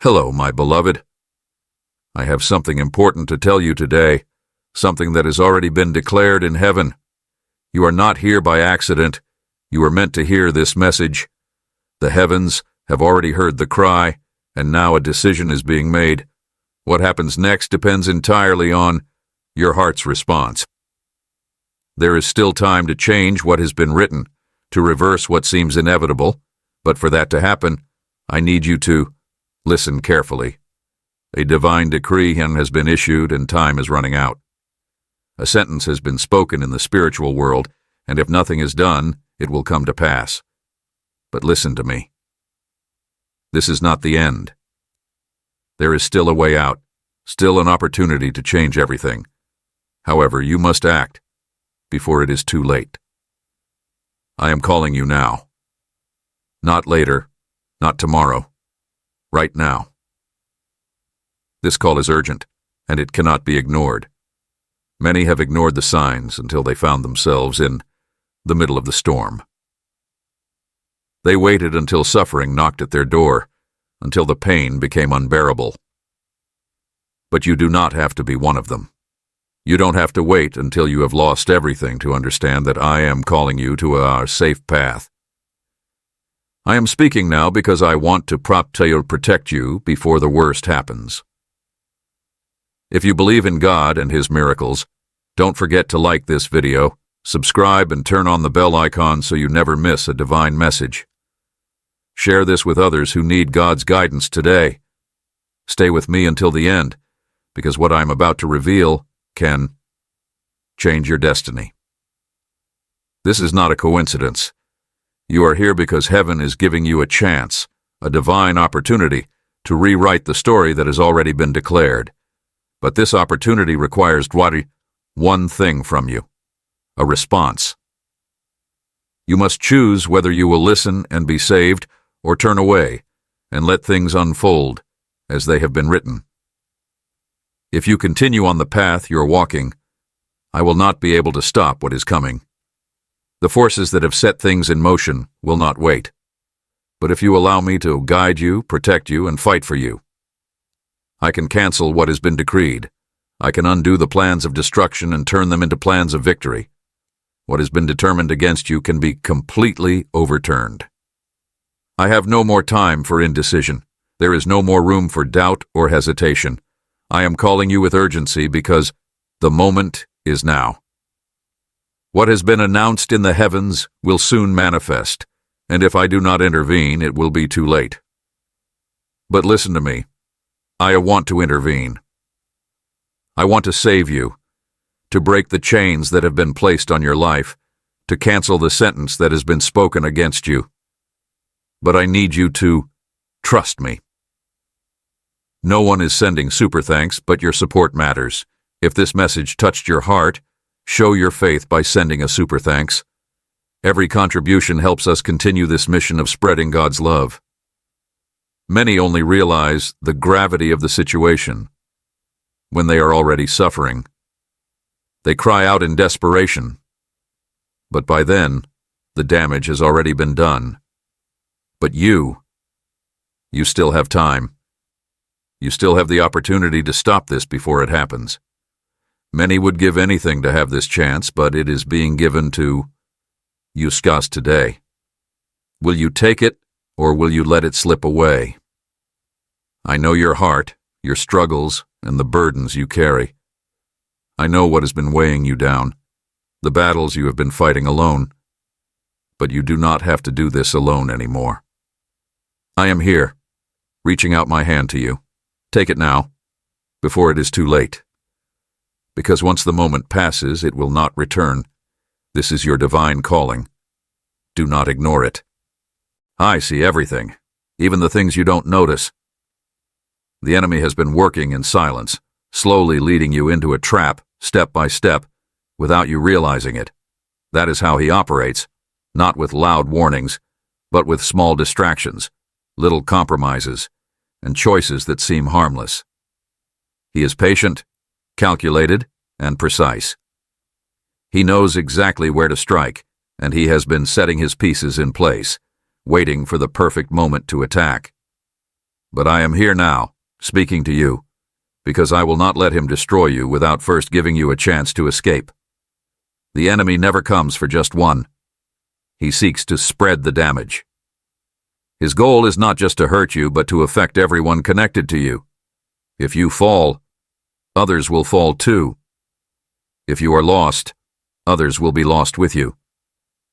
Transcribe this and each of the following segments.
Hello, my beloved. I have something important to tell you today, something that has already been declared in heaven. You are not here by accident. You are meant to hear this message. The heavens have already heard the cry, and now a decision is being made. What happens next depends entirely on your heart's response. There is still time to change what has been written, to reverse what seems inevitable, but for that to happen, I need you to listen carefully. A divine decree has been issued and time is running out. A sentence has been spoken in the spiritual world, and if nothing is done, it will come to pass. But listen to me. This is not the end. There is still a way out, still an opportunity to change everything. However, you must act before it is too late. I am calling you now. Not later, not tomorrow. Right now. This call is urgent, and it cannot be ignored. Many have ignored the signs until they found themselves in the middle of the storm. They waited until suffering knocked at their door, until the pain became unbearable. But you do not have to be one of them. You don't have to wait until you have lost everything to understand that I am calling you to a safe path. I am speaking now because I want to protect you before the worst happens. If you believe in God and His miracles, don't forget to like this video, subscribe, and turn on the bell icon so you never miss a divine message. Share this with others who need God's guidance today. Stay with me until the end, because what I am about to reveal can change your destiny. This is not a coincidence. You are here because heaven is giving you a chance, a divine opportunity, to rewrite the story that has already been declared. But this opportunity requires one thing from you: a response. You must choose whether you will listen and be saved or turn away and let things unfold as they have been written. If you continue on the path you're walking, I will not be able to stop what is coming. The forces that have set things in motion will not wait. But if you allow me to guide you, protect you, and fight for you, I can cancel what has been decreed. I can undo the plans of destruction and turn them into plans of victory. What has been determined against you can be completely overturned. I have no more time for indecision. There is no more room for doubt or hesitation. I am calling you with urgency because the moment is now. What has been announced in the heavens will soon manifest, and if I do not intervene, it will be too late. But listen to me. I want to intervene. I want to save you, to break the chains that have been placed on your life, to cancel the sentence that has been spoken against you. But I need you to trust me. No one is sending super thanks, but your support matters. If this message touched your heart, show your faith by sending a super thanks. Every contribution helps us continue this mission of spreading God's love. Many only realize the gravity of the situation when they are already suffering. They cry out in desperation, but by then, the damage has already been done. But you still have time. You still have the opportunity to stop this before it happens. Many would give anything to have this chance, but it is being given to you today. Will you take it, or will you let it slip away? I know your heart, your struggles, and the burdens you carry. I know what has been weighing you down, the battles you have been fighting alone. But you do not have to do this alone anymore. I am here, reaching out my hand to you. Take it now, before it is too late. Because once the moment passes, it will not return. This is your divine calling. Do not ignore it. I see everything, even the things you don't notice. The enemy has been working in silence, slowly leading you into a trap, step by step, without you realizing it. That is how he operates, not with loud warnings, but with small distractions, little compromises, and choices that seem harmless. He is patient, calculated, and precise. He knows exactly where to strike, and he has been setting his pieces in place, waiting for the perfect moment to attack. But I am here now, speaking to you, because I will not let him destroy you without first giving you a chance to escape. The enemy never comes for just one. He seeks to spread the damage. His goal is not just to hurt you, but to affect everyone connected to you. If you fall, others will fall too. If you are lost, others will be lost with you.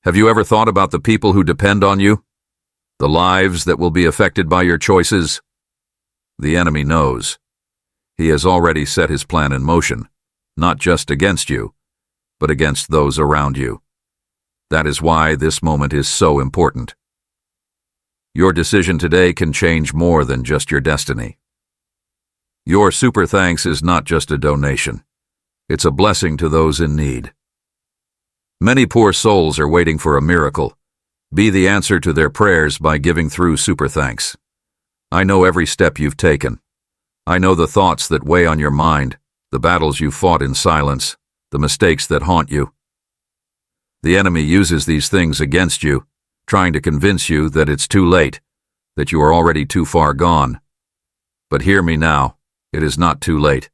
Have you ever thought about the people who depend on you? The lives that will be affected by your choices? The enemy knows. He has already set his plan in motion, not just against you, but against those around you. That is why this moment is so important. Your decision today can change more than just your destiny. Your super thanks is not just a donation. It's a blessing to those in need. Many poor souls are waiting for a miracle. Be the answer to their prayers by giving through super thanks. I know every step you've taken. I know the thoughts that weigh on your mind, the battles you fought in silence, the mistakes that haunt you. The enemy uses these things against you, trying to convince you that it's too late, that you are already too far gone. But hear me now, it is not too late.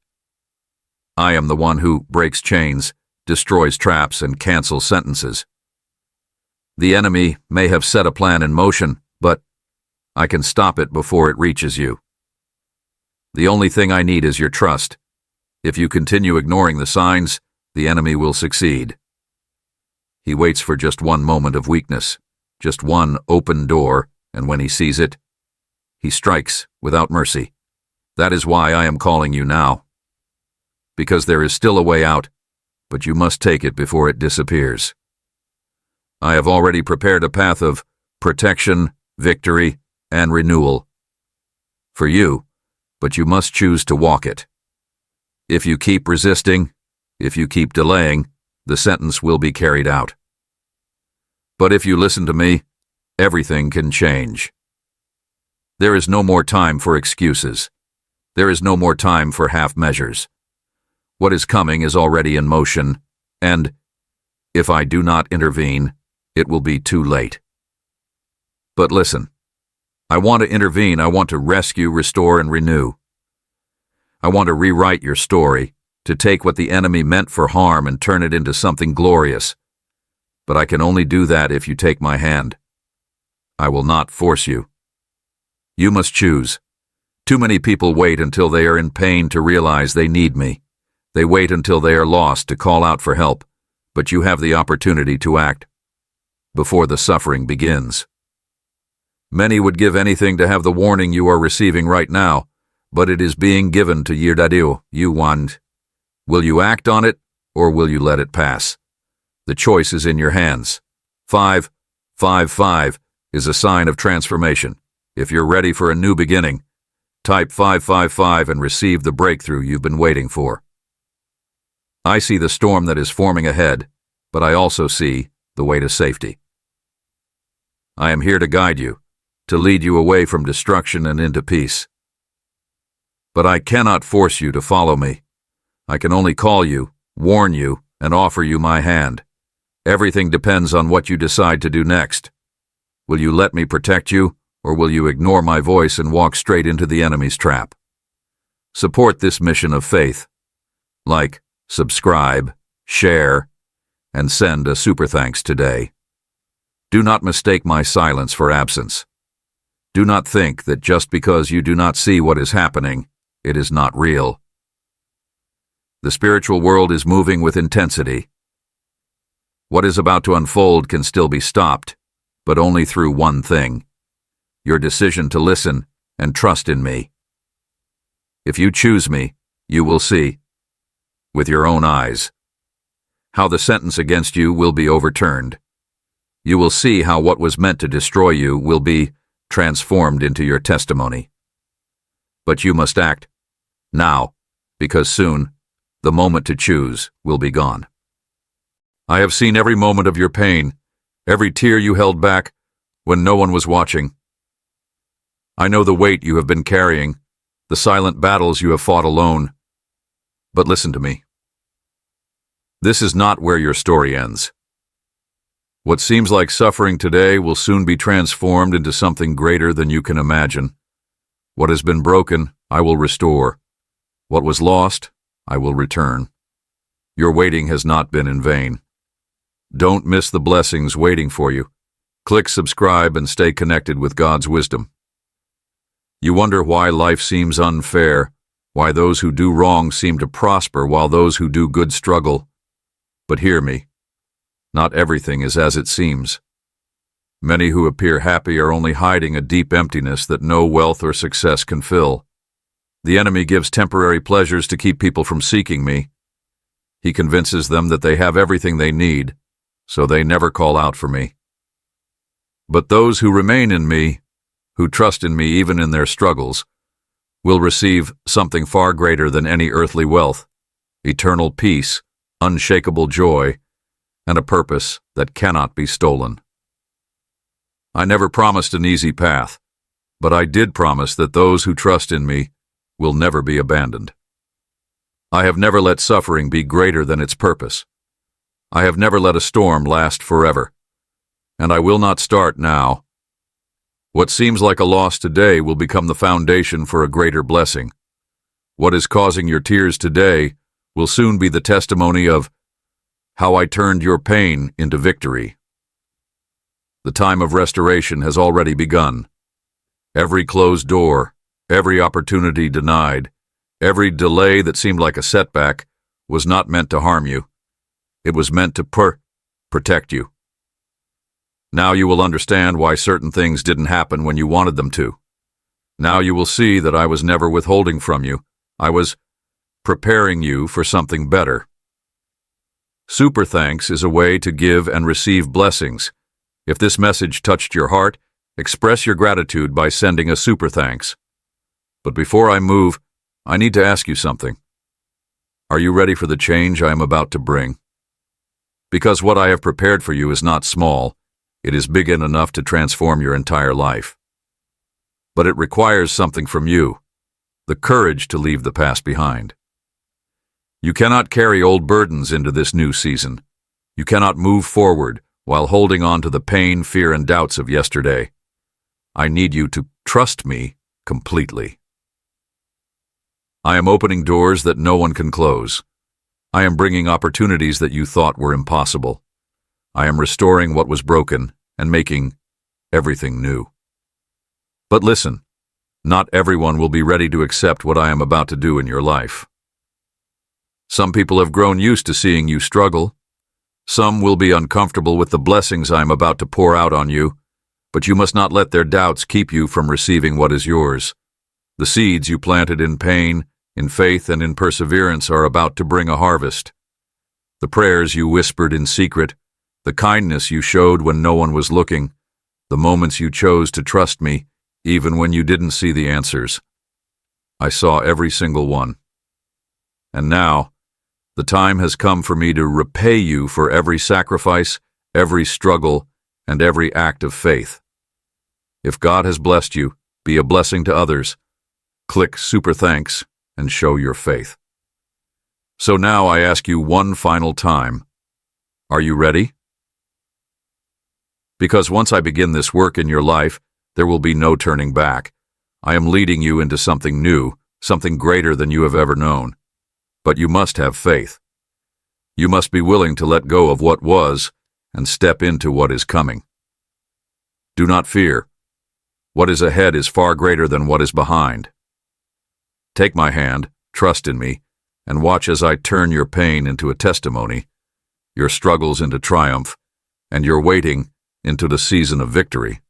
I am the one who breaks chains, destroys traps, and cancels sentences. The enemy may have set a plan in motion, but I can stop it before it reaches you. The only thing I need is your trust. If you continue ignoring the signs, the enemy will succeed. He waits for just one moment of weakness, just one open door, and when he sees it, he strikes without mercy. That is why I am calling you now. Because there is still a way out, but you must take it before it disappears. I have already prepared a path of protection, victory, and renewal for you, but you must choose to walk it. If you keep resisting, if you keep delaying, the sentence will be carried out. But if you listen to me, everything can change. There is no more time for excuses. There is no more time for half measures. What is coming is already in motion, and if I do not intervene, it will be too late. But listen, I want to intervene. I want to rescue, restore, and renew. I want to rewrite your story, to take what the enemy meant for harm and turn it into something glorious. But I can only do that if you take my hand. I will not force you. You must choose. Too many people wait until they are in pain to realize they need me. They wait until they are lost to call out for help, but you have the opportunity to act before the suffering begins. Many would give anything to have the warning you are receiving right now, but it is being given to Yirdadiu, you want. Will you act on it, or will you let it pass? The choice is in your hands. 555 is a sign of transformation. If you're ready for a new beginning, type 555 and receive the breakthrough you've been waiting for. I see the storm that is forming ahead, but I also see the way to safety. I am here to guide you, to lead you away from destruction and into peace. But I cannot force you to follow me. I can only call you, warn you, and offer you my hand. Everything depends on what you decide to do next. Will you let me protect you, or will you ignore my voice and walk straight into the enemy's trap? Support this mission of faith. Like, subscribe, share, and send a super thanks today. Do not mistake my silence for absence. Do not think that just because you do not see what is happening, it is not real. The spiritual world is moving with intensity. What is about to unfold can still be stopped, but only through one thing: your decision to listen and trust in me. If you choose me, you will see, with your own eyes, how the sentence against you will be overturned. You will see how what was meant to destroy you will be transformed into your testimony. But you must act now, because soon the moment to choose will be gone. I have seen every moment of your pain, every tear you held back when no one was watching. I know the weight you have been carrying, the silent battles you have fought alone. But listen to me. This is not where your story ends. What seems like suffering today will soon be transformed into something greater than you can imagine. What has been broken, I will restore. What was lost, I will return. Your waiting has not been in vain. Don't miss the blessings waiting for you. Click subscribe and stay connected with God's wisdom. You wonder why life seems unfair, why those who do wrong seem to prosper while those who do good struggle. But hear me. Not everything is as it seems. Many who appear happy are only hiding a deep emptiness that no wealth or success can fill. The enemy gives temporary pleasures to keep people from seeking me. He convinces them that they have everything they need, so they never call out for me. But those who remain in me, who trust in me even in their struggles, will receive something far greater than any earthly wealth, eternal peace, unshakable joy, and a purpose that cannot be stolen. I never promised an easy path, but I did promise that those who trust in me will never be abandoned. I have never let suffering be greater than its purpose. I have never let a storm last forever, and I will not start now. What seems like a loss today will become the foundation for a greater blessing. What is causing your tears today will soon be the testimony of how I turned your pain into victory. The time of restoration has already begun. Every closed door, every opportunity denied, every delay that seemed like a setback was not meant to harm you. It was meant to protect you. Now you will understand why certain things didn't happen when you wanted them to. Now you will see that I was never withholding from you. I was preparing you for something better. Super thanks is a way to give and receive blessings. If this message touched your heart, express your gratitude by sending a super thanks. But before I move, I need to ask you something. Are you ready for the change I am about to bring? Because what I have prepared for you is not small, it is big enough to transform your entire life. But it requires something from you, the courage to leave the past behind. You cannot carry old burdens into this new season. You cannot move forward while holding on to the pain, fear, and doubts of yesterday. I need you to trust me completely. I am opening doors that no one can close. I am bringing opportunities that you thought were impossible. I am restoring what was broken and making everything new. But listen, not everyone will be ready to accept what I am about to do in your life. Some people have grown used to seeing you struggle. Some will be uncomfortable with the blessings I am about to pour out on you, but you must not let their doubts keep you from receiving what is yours. The seeds you planted in pain, in faith, and in perseverance are about to bring a harvest. The prayers you whispered in secret, the kindness you showed when no one was looking, the moments you chose to trust me, even when you didn't see the answers. I saw every single one. And now, the time has come for me to repay you for every sacrifice, every struggle, and every act of faith. If God has blessed you, be a blessing to others. Click super thanks and show your faith. So now I ask you one final time. Are you ready? Because once I begin this work in your life, there will be no turning back. I am leading you into something new, something greater than you have ever known. But you must have faith. You must be willing to let go of what was and step into what is coming. Do not fear. What is ahead is far greater than what is behind. Take my hand, trust in me, and watch as I turn your pain into a testimony, your struggles into triumph, and your waiting into the season of victory.